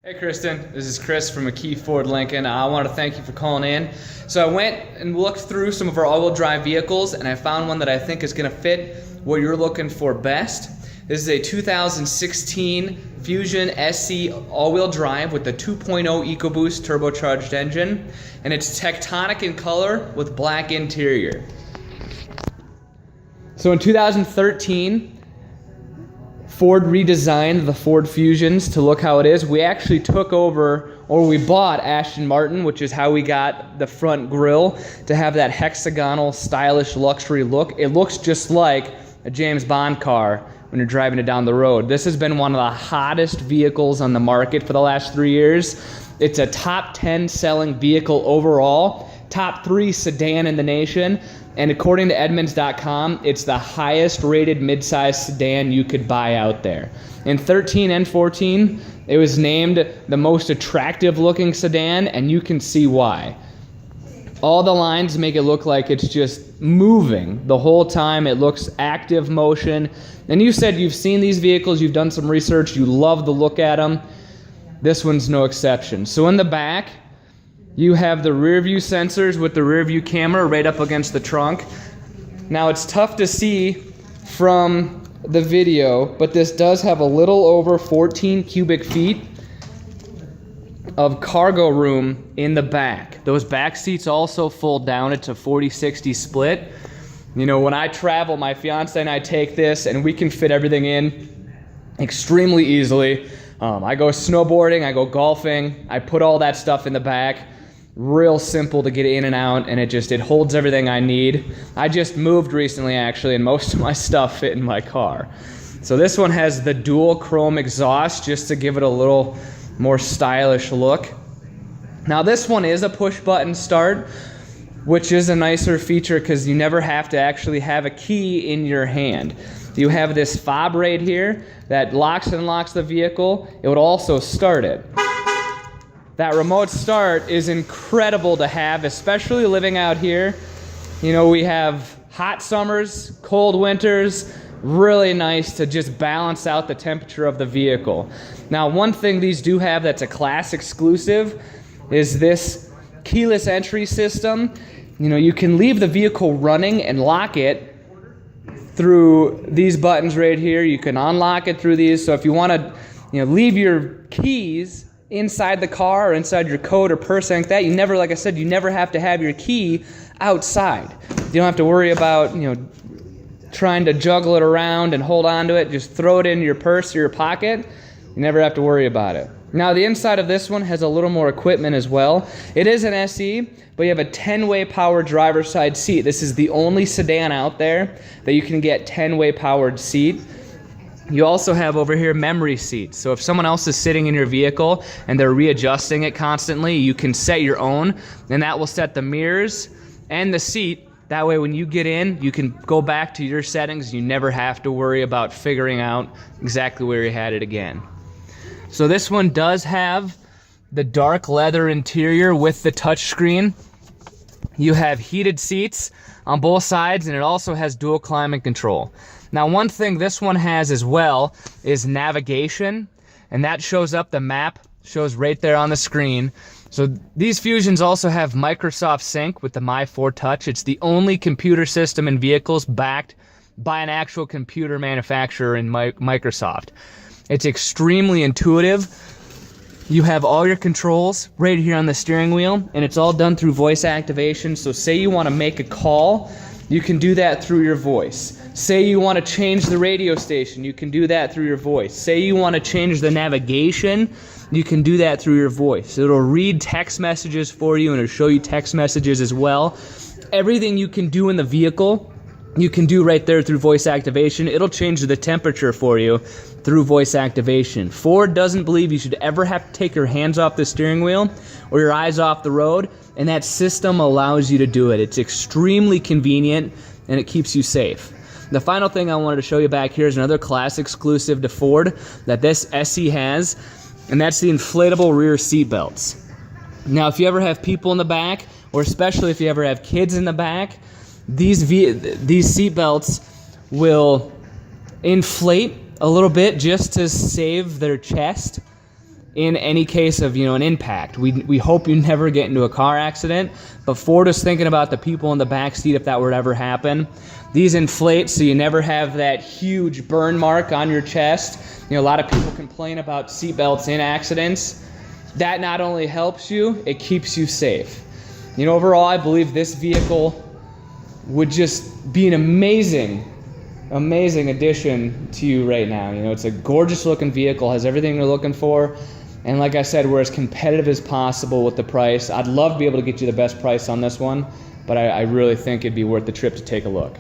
Hey Kristen, this is Chris from McKee Ford Lincoln. I want to thank you for calling in. So I went and looked through some of our all-wheel drive vehicles and I found one that I think is going to fit what you're looking for best. This is a 2016 Fusion SC all-wheel drive with the 2.0 EcoBoost turbocharged engine, and it's tectonic in color with black interior. So in 2013, Ford redesigned the Ford Fusions to look how it is. We actually took over, or we bought Aston Martin, which is how we got the front grille to have that hexagonal, stylish luxury look. It looks just like a James Bond car when you're driving it down the road. This has been one of the hottest vehicles on the market for the last 3 years. It's a top 10 selling vehicle overall, top 3 sedan in the nation, and according to Edmunds.com, it's the highest rated midsize sedan you could buy out there. In 13 and 14, it was named the most attractive looking sedan, and you can see why. All the lines make it look like it's just moving the whole time. It looks active motion. And you said you've seen these vehicles, you've done some research, you love the look at them. This one's no exception. So in the back, you have the rear view sensors with the rear view camera right up against the trunk. Now it's tough to see from the video, but this does have a little over 14 cubic feet of cargo room in the back. Those back seats also fold down. It's a 40-60 split. You know, when I travel, my fiance and I take this and we can fit everything in extremely easily. I go snowboarding, I go golfing, I put all that stuff in the back. Real simple to get in and out, and it holds everything I need. I just moved recently actually, and most of my stuff fit in my car. So this one has the dual chrome exhaust just to give it a little more stylish look. Now this one is a push button start, which is a nicer feature because you never have to actually have a key in your hand. You have this fob right here that locks and unlocks the vehicle. It would also start it. That remote start is incredible to have, especially living out here. You know, we have hot summers, cold winters, really nice to just balance out the temperature of the vehicle. Now, one thing these do have that's a class exclusive is this keyless entry system. You know, you can leave the vehicle running and lock it through these buttons right here. You can unlock it through these. So if you want to, leave your keys inside the car or inside your coat or purse, like that, like I said, you never have to have your key outside. You don't have to worry about, trying to juggle it around and hold on to it. Just throw it in your purse or your pocket. You never have to worry about it. Now, the inside of this one has a little more equipment as well. It is an SE, but you have a 10-way powered driver's side seat. This is the only sedan out there that you can get 10-way powered seat. You also have over here memory seats. So if someone else is sitting in your vehicle and they're readjusting it constantly, you can set your own, and that will set the mirrors and the seat. That way when you get in, you can go back to your settings. You never have to worry about figuring out exactly where you had it again. So this one does have the dark leather interior with the touchscreen. You have heated seats on both sides, and it also has dual climate control. Now, one thing this one has as well is navigation, and that shows up, the map shows right there on the screen. So these Fusions also have Microsoft Sync with the My 4 Touch. It's the only computer system in vehicles backed by an actual computer manufacturer in Microsoft. It's extremely intuitive. You have all your controls right here on the steering wheel, and it's all done through voice activation. So say you want to make a call, you can do that through your voice. Say you want to change the radio station, you can do that through your voice. Say you want to change the navigation, you can do that through your voice. It'll read text messages for you, and it'll show you text messages as well. Everything you can do in the vehicle, you can do right there through voice activation. It'll change the temperature for you through voice activation. Ford doesn't believe you should ever have to take your hands off the steering wheel or your eyes off the road, and that system allows you to do it. It's extremely convenient, and it keeps you safe. The final thing I wanted to show you back here is another class exclusive to Ford that this SE has, and that's the inflatable rear seat belts. Now, if you ever have people in the back, or especially if you ever have kids in the back, these seat belts will inflate a little bit just to save their chest. in any case of, an impact. We hope you never get into a car accident, but Ford is thinking about the people in the back seat if that were to ever happen. These inflate so you never have that huge burn mark on your chest. A lot of people complain about seatbelts in accidents. That not only helps you, it keeps you safe. Overall, I believe this vehicle would just be an amazing addition to you right now. It's a gorgeous looking vehicle, has everything you're looking for. And like I said, we're as competitive as possible with the price. I'd love to be able to get you the best price on this one, but I really think it'd be worth the trip to take a look.